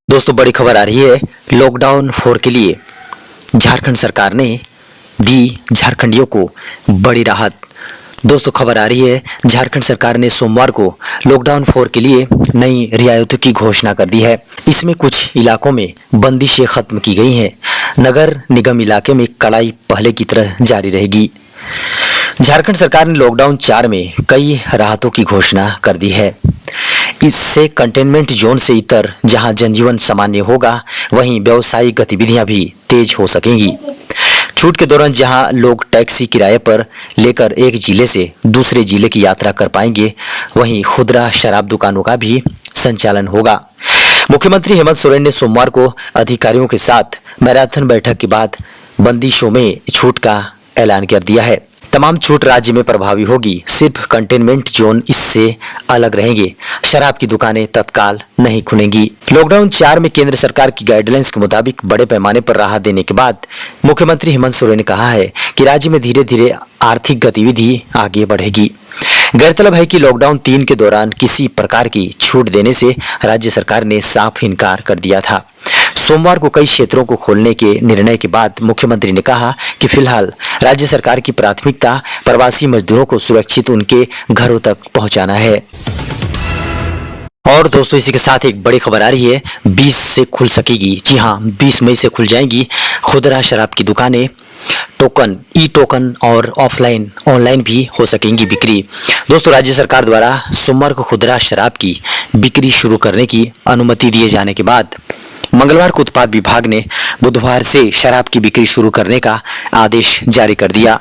दोस्तों बड़ी खबर आ रही है। लॉकडाउन 4 के लिए झारखंड सरकार ने दी झारखंडियों को बड़ी राहत। दोस्तों खबर आ रही है, झारखंड सरकार ने सोमवार को लॉकडाउन 4 के लिए नई रियायतों की घोषणा कर दी है। इसमें कुछ इलाकों में बंदिशें खत्म की गई हैं। नगर निगम इलाके में कड़ाई पहले की तरह जारी रहेगी। झारखंड सरकार ने लॉकडाउन 4 में कई राहतों की घोषणा कर दी है। इससे कंटेनमेंट जोन से इतर जहां जनजीवन सामान्य होगा, वहीं व्यावसायिक गतिविधियां भी तेज हो सकेंगी। छूट के दौरान जहां लोग टैक्सी किराए पर लेकर एक जिले से दूसरे जिले की यात्रा कर पाएंगे, वहीं खुदरा शराब दुकानों का भी संचालन होगा। मुख्यमंत्री हेमंत सोरेन ने सोमवार को अधिकारियों के साथ मैराथन बैठक के बाद बंदिशों में छूट का ऐलान कर दिया है। तमाम छूट राज्य में प्रभावी होगी, सिर्फ कंटेनमेंट जोन इससे अलग रहेंगे। शराब की दुकानें तत्काल नहीं खुलेंगी। लॉकडाउन 4 में केंद्र सरकार की गाइडलाइंस के मुताबिक बड़े पैमाने पर राहत देने के बाद मुख्यमंत्री हेमंत सोरेन ने कहा है कि राज्य में धीरे धीरे आर्थिक गतिविधि आगे बढ़ेगी। गौरतलब है कि लॉकडाउन 3 के दौरान किसी प्रकार की छूट देने से राज्य सरकार ने साफ इनकार कर दिया था। सोमवार को कई क्षेत्रों को खोलने के निर्णय के बाद मुख्यमंत्री ने कहा कि फिलहाल राज्य सरकार की प्राथमिकता प्रवासी मजदूरों को सुरक्षित उनके घरों तक पहुंचाना है। और दोस्तों इसी के साथ एक बड़ी खबर आ रही है, 20 से खुल सकेगी, जी हाँ 20 मई से खुल जाएंगी खुदरा शराब की दुकानें। टोकन, ई टोकन और ऑफलाइन ऑनलाइन भी हो सकेंगी बिक्री। दोस्तों राज्य सरकार द्वारा सोमवार को खुदरा शराब की बिक्री शुरू करने की अनुमति दिए जाने के बाद मंगलवार को उत्पाद विभाग ने बुधवार से शराब की बिक्री शुरू करने का आदेश जारी कर दिया।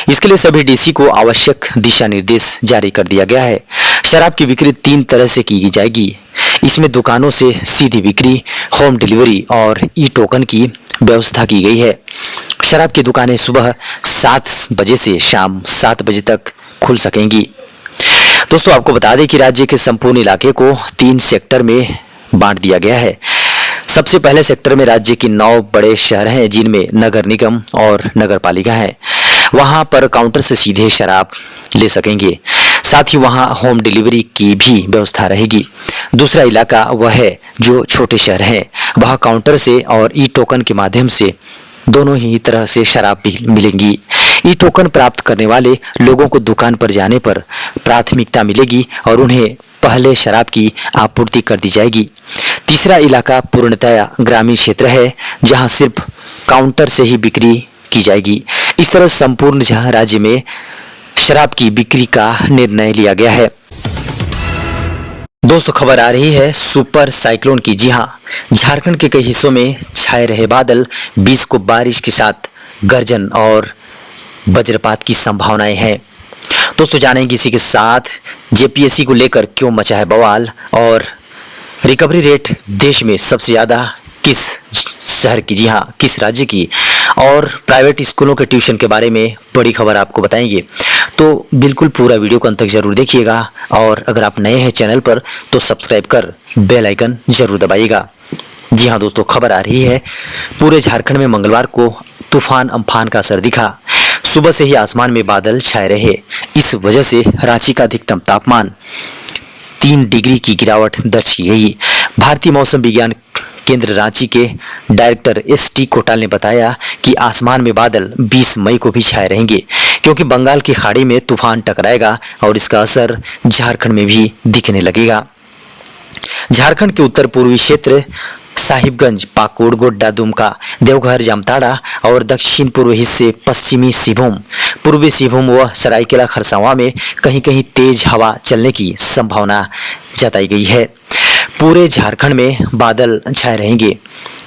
इसके लिए सभी डीसी को आवश्यक दिशा निर्देश जारी कर दिया गया है। शराब की बिक्री 3 तरह से की जाएगी। इसमें दुकानों से सीधी बिक्री, होम डिलीवरी और ई टोकन की व्यवस्था की गई है। शराब की दुकानें सुबह 7 बजे से शाम 7 बजे तक खुल सकेंगी। दोस्तों आपको बता दें कि राज्य के संपूर्ण इलाके को 3 सेक्टर में बांट दिया गया है। सबसे पहले सेक्टर में राज्य के 9 बड़े शहर हैं, जिनमें नगर निगम और नगर पालिका है। वहां पर काउंटर से सीधे शराब ले सकेंगे। साथ ही वहां होम डिलीवरी की भी व्यवस्था रहेगी। दूसरा इलाका वह है जो छोटे शहर हैं, वहां काउंटर से और ई टोकन के माध्यम से दोनों ही तरह से शराब भी मिलेंगी। ई टोकन प्राप्त करने वाले लोगों को दुकान पर जाने पर प्राथमिकता मिलेगी और उन्हें पहले शराब की आपूर्ति कर दी जाएगी। तीसरा इलाका पूर्णतया ग्रामीण क्षेत्र है, जहां सिर्फ काउंटर से ही बिक्री की जाएगी। इस तरह संपूर्ण जहां राज्य में शराब की बिक्री का निर्णय लिया गया है। दोस्तों खबर आ रही है सुपर साइक्लोन की। जी हां, झारखंड के कई हिस्सों में छाए रहे बादल, 20 को बारिश के साथ गर्जन और वज्रपात की संभावनाएं हैं। दोस्तों जानेंगे इसी के साथ जेपीएससी को लेकर क्यों मचा है बवाल, और रिकवरी रेट देश में सबसे ज्यादा किस शहर की, जी हाँ किस राज्य की, और प्राइवेट स्कूलों के ट्यूशन के बारे में बड़ी खबर आपको बताएंगे। तो बिल्कुल पूरा वीडियो को अंत तक जरूर देखिएगा, और अगर आप नए हैं चैनल पर तो सब्सक्राइब कर बेल आइकन जरूर दबाइएगा। जी हाँ दोस्तों खबर आ रही है, पूरे झारखंड में मंगलवार को तूफान अम्फान का असर दिखा। सुबह से ही आसमान में बादल छाए रहे। इस वजह से रांची का अधिकतम तापमान 3 डिग्री की गिरावट दर्ज की गई। भारतीय मौसम विज्ञान केंद्र रांची के डायरेक्टर एस.टी. कोटाल ने बताया कि आसमान में बादल 20 मई को भी छाए रहेंगे, क्योंकि बंगाल की खाड़ी में तूफान टकराएगा और इसका असर झारखंड में भी दिखने लगेगा। झारखंड के उत्तर पूर्वी क्षेत्र साहिबगंज, पाकुड़, गोड्डा, दुमका, देवघर, जामताड़ा और दक्षिण पूर्व हिस्से पश्चिमी सिंहभूम, पूर्वी सिंहभूम व सरायकेला खरसावां में कहीं कहीं तेज हवा चलने की संभावना जताई गई है। पूरे झारखंड में बादल छाए रहेंगे,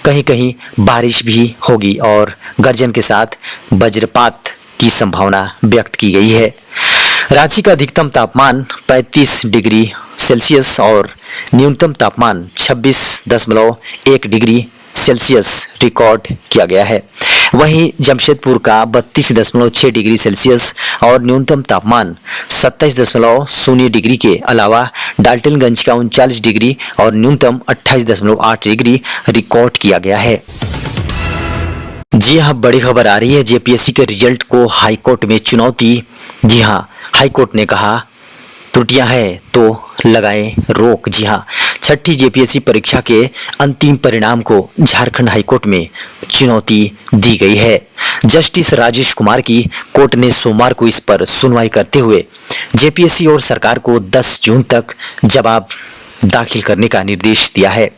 कहीं कहीं बारिश भी होगी और गर्जन के साथ वज्रपात की संभावना व्यक्त की गई है। रांची का अधिकतम तापमान 35 डिग्री सेल्सियस और न्यूनतम तापमान 26.1 डिग्री सेल्सियस रिकॉर्ड किया गया है। वहीं जमशेदपुर का 32.6 डिग्री सेल्सियस और न्यूनतम तापमान 27.0 डिग्री के अलावा डाल्टनगंज का 39 डिग्री और न्यूनतम 28.8 डिग्री रिकॉर्ड किया गया है। जी हाँ बड़ी खबर आ रही है, जेपीएससी के रिजल्ट को हाईकोर्ट में चुनौती। जी हाँ हाईकोर्ट ने कहा त्रुटियां हैं तो लगाएं रोक। जी हाँ, छठी जेपीएससी परीक्षा के अंतिम परिणाम को झारखंड हाईकोर्ट में चुनौती दी गई है। जस्टिस राजेश कुमार की कोर्ट ने सोमवार को इस पर सुनवाई करते हुए जेपीएससी और सरकार को 10 जून तक जवाब दाखिल करने का निर्देश दिया है।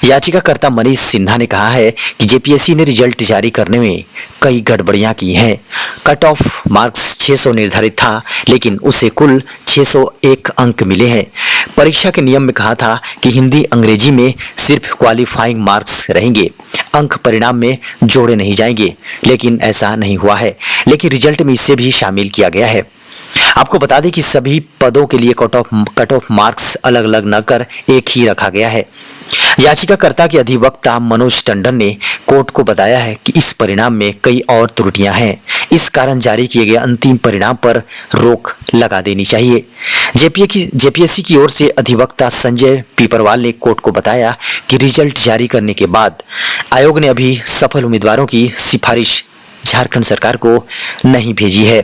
याचिकाकर्ता मनीष सिन्हा ने कहा है कि जेपीएससी ने रिजल्ट जारी करने में कई गड़बड़ियां की हैं। कट ऑफ मार्क्स 600 निर्धारित था, लेकिन उसे कुल 601 अंक मिले हैं। परीक्षा के नियम में कहा था कि हिंदी अंग्रेजी में सिर्फ क्वालिफाइंग मार्क्स रहेंगे, अंक परिणाम में जोड़े नहीं जाएंगे, लेकिन ऐसा नहीं हुआ है। लेकिन रिजल्ट में इसे भी शामिल किया गया है। आपको बता दें कि सभी पदों के लिए कट ऑफ मार्क्स अलग अलग न कर एक ही रखा गया है। याचिकाकर्ता के अधिवक्ता मनोज टंडन ने कोर्ट को बताया है कि इस परिणाम में कई और त्रुटियां हैं। इस कारण जारी किए गए अंतिम परिणाम पर रोक लगा देनी चाहिए। जेपीएससी की ओर से अधिवक्ता संजय पीपरवाल ने कोर्ट को बताया कि रिजल्ट जारी करने के बाद आयोग ने अभी सफल उम्मीदवारों की सिफारिश झारखंड सरकार को नहीं भेजी है।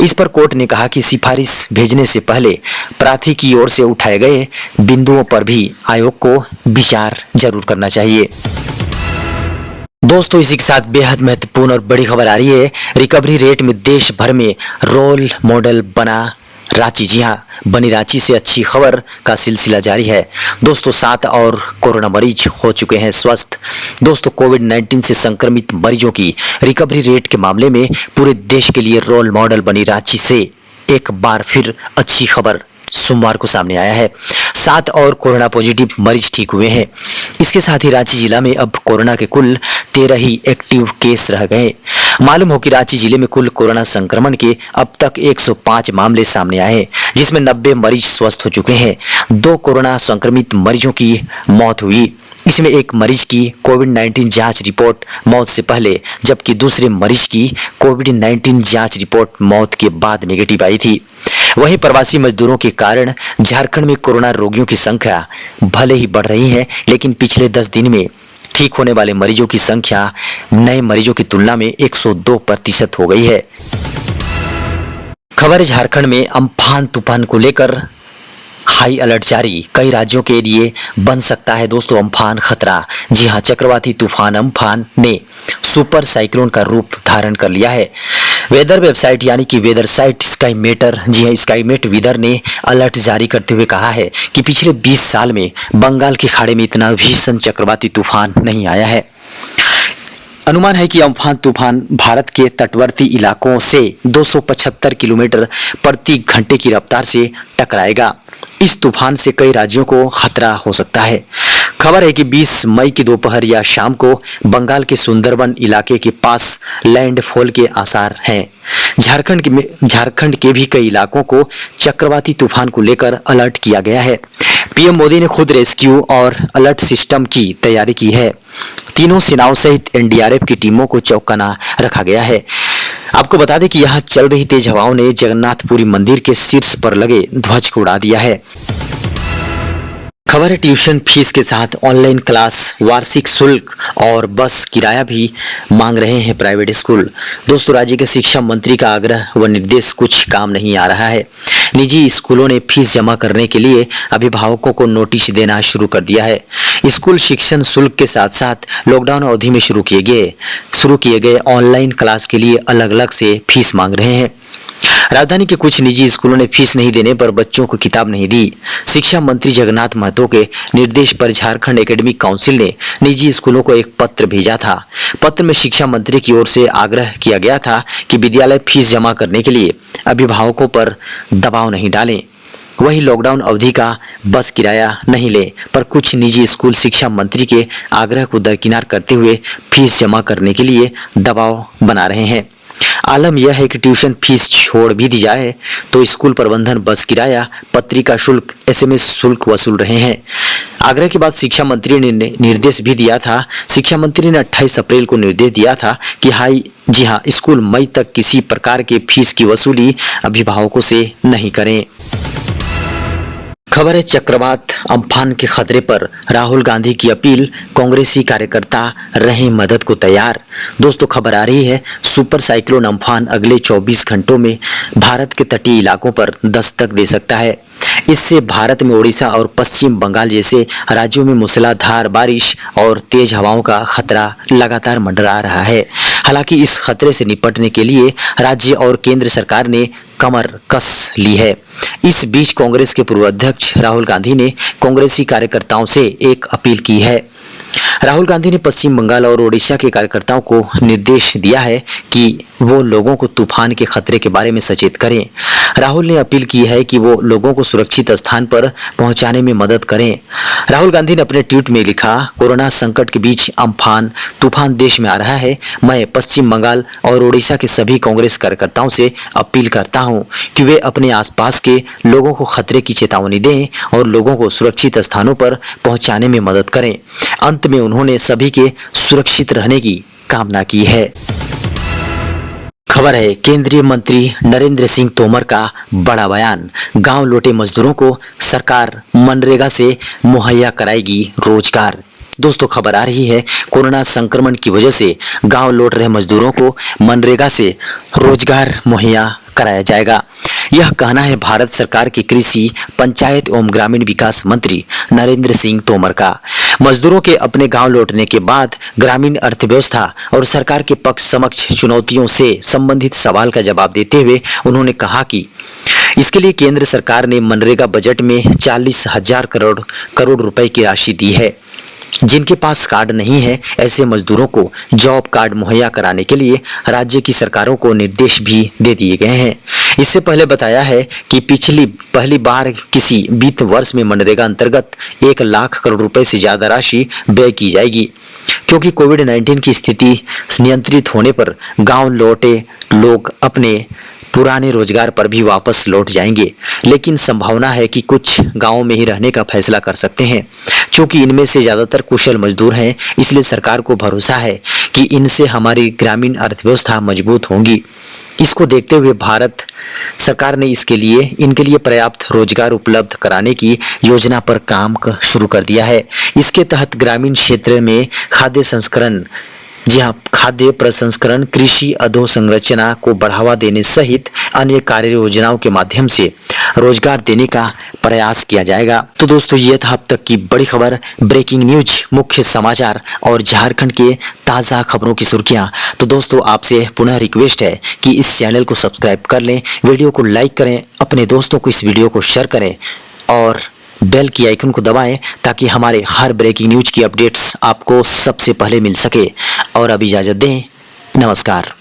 इस पर कोर्ट ने कहा कि सिफारिश भेजने से पहले प्रार्थी की ओर से उठाए गए बिंदुओं पर भी आयोग को विचार जरूर करना चाहिए। दोस्तों, इसी के साथ बेहद महत्वपूर्ण और बड़ी खबर आ रही है। रिकवरी रेट में देश भर में रोल मॉडल बना रांची। जी हाँ, बनी रांची से अच्छी खबर का सिलसिला जारी है। दोस्तों, 7 और कोरोना मरीज हो चुके हैं स्वस्थ। दोस्तों, कोविड-19 से संक्रमित मरीजों की रिकवरी रेट के मामले में पूरे देश के लिए रोल मॉडल बनी रांची से एक बार फिर अच्छी खबर सोमवार को सामने आया है। 7 और कोरोना पॉजिटिव मरीज ठीक हुए हैं। इसके साथ ही रांची जिला में अब कोरोना के कुल 13 ही एक्टिव केस रह गए। मालूम हो कि रांची जिले में कुल कोरोना संक्रमण के अब तक 105 मामले सामने आए हैं, जिसमें 90 मरीज स्वस्थ हो चुके हैं। 2 कोरोना संक्रमित मरीजों की मौत हुई। इसमें एक मरीज की कोविड-19 जांच रिपोर्ट मौत से पहले, जबकि दूसरे मरीज की कोविड-19 जांच रिपोर्ट मौत के बाद नेगेटिव आई थी। वहीं प्रवासी मजदूरों के कारण झारखंड में कोरोना रोगियों की संख्या भले ही बढ़ रही है, लेकिन पिछले 10 दिन में ठीक होने वाले मरीजों की संख्या नए मरीजों की तुलना में 102% हो गई है। खबर झारखंड में अम्फान तूफान को लेकर हाई अलर्ट जारी। कई राज्यों के लिए बन सकता है दोस्तों अम्फान खतरा। जी हां, चक्रवाती तूफान अम्फान ने सुपर साइक्लोन का रूप धारण कर लिया है। वेदर वेबसाइट यानी कि वेदर साइट स्काईमेटर, जी हां, स्काईमेट वेदर ने अलर्ट जारी करते हुए कहा है कि पिछले 20 साल में बंगाल की खाड़ी में इतना भीषण चक्रवाती तूफान नहीं आया है। अनुमान है कि अम्फान तूफान भारत के तटवर्ती इलाकों से 275 किलोमीटर प्रति घंटे की रफ्तार से टकराएगा। इस तूफान से कई राज्यों को खतरा हो सकता है। खबर है कि 20 मई की दोपहर या शाम को बंगाल के सुंदरबन इलाके के पास लैंडफॉल के आसार हैं। झारखंड के भी कई इलाकों को चक्रवाती तूफान को लेकर अलर्ट किया गया है। पीएम मोदी ने खुद रेस्क्यू और अलर्ट सिस्टम की तैयारी की है। तीनों सेनाओं सहित एनडीआरएफ की टीमों को चौकन्ना रखा गया है। आपको बता दें कि यहाँ चल रही तेज हवाओं ने जगन्नाथपुरी मंदिर के शीर्ष पर लगे ध्वज को उड़ा दिया है। खबर है ट्यूशन फीस के साथ ऑनलाइन क्लास, वार्षिक शुल्क और बस किराया भी मांग रहे हैं प्राइवेट स्कूल। दोस्तों, राज्य के शिक्षा मंत्री का आग्रह व निर्देश कुछ काम नहीं आ रहा है। निजी स्कूलों ने फीस जमा करने के लिए अभिभावकों को नोटिस देना शुरू कर दिया है। स्कूल शिक्षण शुल्क के साथ साथ लॉकडाउन अवधि में शुरू किए गए ऑनलाइन क्लास के लिए अलग अलग से फीस मांग रहे हैं। राजधानी के कुछ निजी स्कूलों ने फीस नहीं देने पर बच्चों को किताब नहीं दी। शिक्षा मंत्री जगन्नाथ महतो के निर्देश पर झारखंड एकेडमिक काउंसिल ने निजी स्कूलों को एक पत्र भेजा था। पत्र में शिक्षा मंत्री की ओर से आग्रह किया गया था कि विद्यालय फीस जमा करने के लिए अभिभावकों पर दबाव नहीं डालें, वही लॉकडाउन अवधि का बस किराया नहीं ले। पर कुछ निजी स्कूल शिक्षा मंत्री के आग्रह को दरकिनार करते हुए फीस जमा करने के लिए दबाव बना रहे हैं। आलम यह है कि ट्यूशन फीस छोड़ भी दी जाए तो स्कूल प्रबंधन बस किराया, पत्रिका शुल्क, एसएमएस शुल्क वसूल रहे हैं। आग्रह के बाद शिक्षा मंत्री ने निर्देश भी दिया था। शिक्षा मंत्री ने 28 अप्रैल को निर्देश दिया था कि जी हाँ, स्कूल मई तक किसी प्रकार के फीस की वसूली अभिभावकों से नहीं करें। खबर है चक्रवात अम्फान के खतरे पर राहुल गांधी की अपील, कांग्रेसी कार्यकर्ता रहे मदद को तैयार। दोस्तों खबर आ रही है सुपर साइक्लोन अम्फान अगले 24 घंटों में भारत के तटीय इलाकों पर दस्तक दे सकता है। इससे भारत में ओडिशा और पश्चिम बंगाल जैसे राज्यों में मूसलाधार बारिश और तेज हवाओं का खतरा लगातार मंडरा रहा है। हालांकि इस खतरे से निपटने के लिए राज्य और केंद्र सरकार ने कमर कस ली है। इस बीच कांग्रेस के पूर्व अध्यक्ष राहुल गांधी ने कांग्रेसी कार्यकर्ताओं से एक अपील की है। राहुल गांधी ने पश्चिम बंगाल और ओडिशा के कार्यकर्ताओं को निर्देश दिया है कि वो लोगों को तूफान के खतरे के बारे में सचेत करें। राहुल ने अपील की है कि वो लोगों को सुरक्षित स्थान पर पहुंचाने में मदद करें। राहुल गांधी ने अपने ट्वीट में लिखा, कोरोना संकट के बीच अम्फान तूफान देश में आ रहा है। मैं पश्चिम बंगाल और ओडिशा के सभी कांग्रेस कार्यकर्ताओं से अपील करता हूं कि वे अपने आसपास के लोगों को खतरे की चेतावनी दें और लोगों को सुरक्षित स्थानों पर पहुंचाने में मदद करें। अंत में उन्होंने सभी के सुरक्षित रहने की कामना की है। खबर है केंद्रीय मंत्री नरेंद्र सिंह तोमर का बड़ा बयान, गांव लौटे मजदूरों को सरकार मनरेगा से मुहैया कराएगी रोजगार। दोस्तों खबर आ रही है कोरोना संक्रमण की वजह से गांव लौट रहे मजदूरों को मनरेगा से रोजगार मुहैया कराया जाएगा। यह कहना है भारत सरकार के कृषि, पंचायत एवं ग्रामीण विकास मंत्री नरेंद्र सिंह तोमर का। मजदूरों के अपने गांव लौटने के बाद ग्रामीण अर्थव्यवस्था और सरकार के पक्ष समक्ष चुनौतियों से संबंधित सवाल का जवाब देते हुए उन्होंने कहा कि इसके लिए केंद्र सरकार ने मनरेगा बजट में 40,000 करोड़ रुपए की राशि दी है। जिनके पास कार्ड नहीं है ऐसे मजदूरों को जॉब कार्ड मुहैया कराने के लिए राज्य की सरकारों को निर्देश भी दे दिए गए हैं। इससे पहले बताया है कि पहली बार किसी वित्त वर्ष में मनरेगा अंतर्गत 1 लाख करोड़ रुपए से ज्यादा राशि व्यय की जाएगी। क्योंकि कोविड-19 की स्थिति नियंत्रित होने पर गांव लौटे लोग अपने पुराने रोजगार पर भी वापस लौट जाएंगे, लेकिन संभावना है कि कुछ गांवों में ही रहने का फैसला कर सकते हैं। क्योंकि इनमें से ज्यादातर कुशल मजदूर हैं, इसलिए सरकार को भरोसा है कि इनसे हमारी ग्रामीण अर्थव्यवस्था मजबूत होगी। इसको देखते हुए भारत सरकार ने इनके लिए पर्याप्त रोजगार उपलब्ध कराने की योजना पर काम शुरू कर दिया है। इसके तहत ग्रामीण क्षेत्र में खाद्य संस्करण, जी हाँ, खाद्य प्रसंस्करण, कृषि अधोसंरचना को बढ़ावा देने सहित अन्य कार्य योजनाओं के माध्यम से रोजगार देने का प्रयास किया जाएगा। तो दोस्तों ये था अब तक की बड़ी खबर, ब्रेकिंग न्यूज, मुख्य समाचार और झारखंड के ताज़ा खबरों की सुर्खियां। तो दोस्तों आपसे पुनः रिक्वेस्ट है कि इस चैनल को सब्सक्राइब कर लें, वीडियो को लाइक करें, अपने दोस्तों को इस वीडियो को शेयर करें और बेल की आइकन को दबाएं ताकि हमारे हर ब्रेकिंग न्यूज की अपडेट्स आपको सबसे पहले मिल सके। और अब इजाजत दें, नमस्कार।